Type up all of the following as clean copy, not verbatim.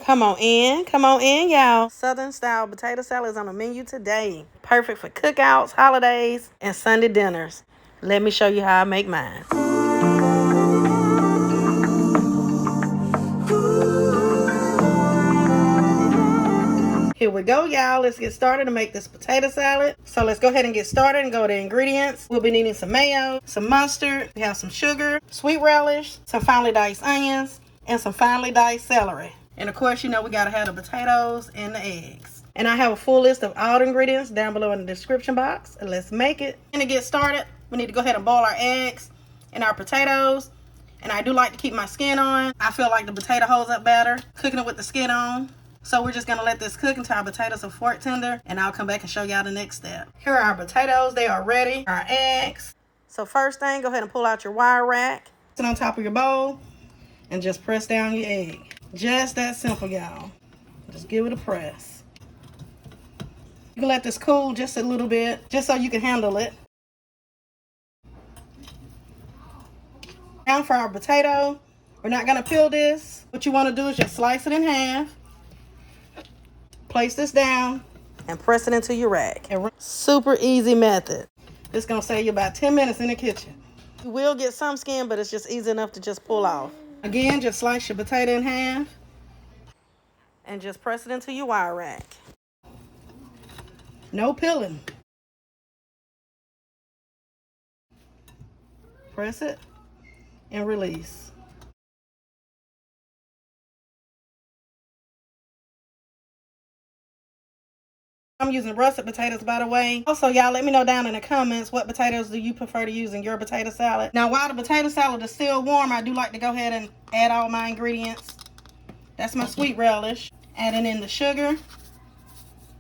Come on in, y'all. Southern style potato salad is on the menu today. Perfect for cookouts, holidays, and Sunday dinners. Let me show you how I make mine. Here we go, y'all. Let's get started to make this potato salad. So let's go ahead and get started and go to ingredients. We'll be needing some mayo, some mustard, we have some sugar, sweet relish, some finely diced onions, and some finely diced celery. And of course, you know we gotta have the potatoes and the eggs. And I have a full list of all the ingredients down below in the description box. And let's make it. And to get started, we need to go ahead and boil our eggs and our potatoes. And I do like to keep my skin on. I feel like the potato holds up better cooking it with the skin on. So we're just gonna let this cook until our potatoes are fork tender, and I'll come back and show y'all the next step. Here are our potatoes, they are ready. Our eggs. So first thing, go ahead and pull out your wire rack. Sit on top of your bowl and just press down your egg. Just that simple, y'all. Just give it a press. You can let this cool just a little bit, just so you can handle it. Now for our potato, we're not gonna peel this. What you wanna do is just slice it in half. Place this down and press it into your rack. Super easy method. It's gonna save you about 10 minutes in the kitchen. You will get some skin, but it's just easy enough to just pull off. Again, just slice your potato in half and just press it into your wire rack. No peeling. Press it and release. I'm using russet potatoes, by the way. Also, y'all, let me know down in the comments what potatoes do you prefer to use in your potato salad. Now, while the potato salad is still warm, I do like to go ahead and add all my ingredients. That's my sweet relish. Adding in the sugar.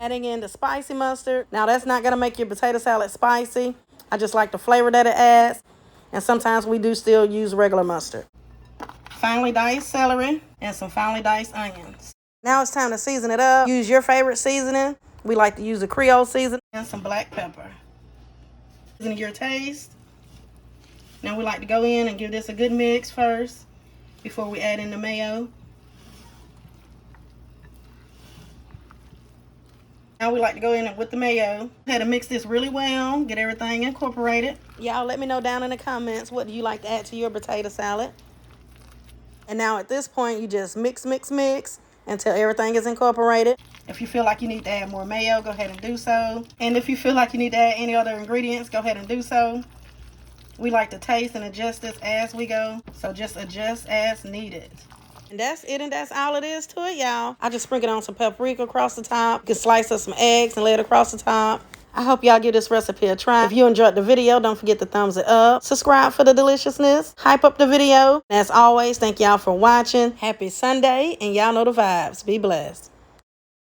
Adding in the spicy mustard. Now, that's not going to make your potato salad spicy. I just like the flavor that it adds. And sometimes we do still use regular mustard. Finely diced celery and some finely diced onions. Now it's time to season it up. Use your favorite seasoning. We like to use a Creole season and some black pepper. Season your taste. Now we like to go in and give this a good mix first before we add in the mayo. Now we like to go in with the mayo. Go ahead and mix this really well. Get everything incorporated. Y'all let me know down in the comments what do you like to add to your potato salad. And now at this point you just mix until everything is incorporated. If you feel like you need to add more mayo, go ahead and do so. And if you feel like you need to add any other ingredients, go ahead and do so. We like to taste and adjust this as we go. So just adjust as needed. And that's it, and that's all it is to it, y'all. I just sprinkled on some paprika across the top. You can slice up some eggs and lay it across the top. I hope y'all give this recipe a try. If you enjoyed the video, don't forget to thumbs it up. Subscribe for the deliciousness. Hype up the video. And as always, thank y'all for watching. Happy Sunday, and y'all know the vibes. Be blessed.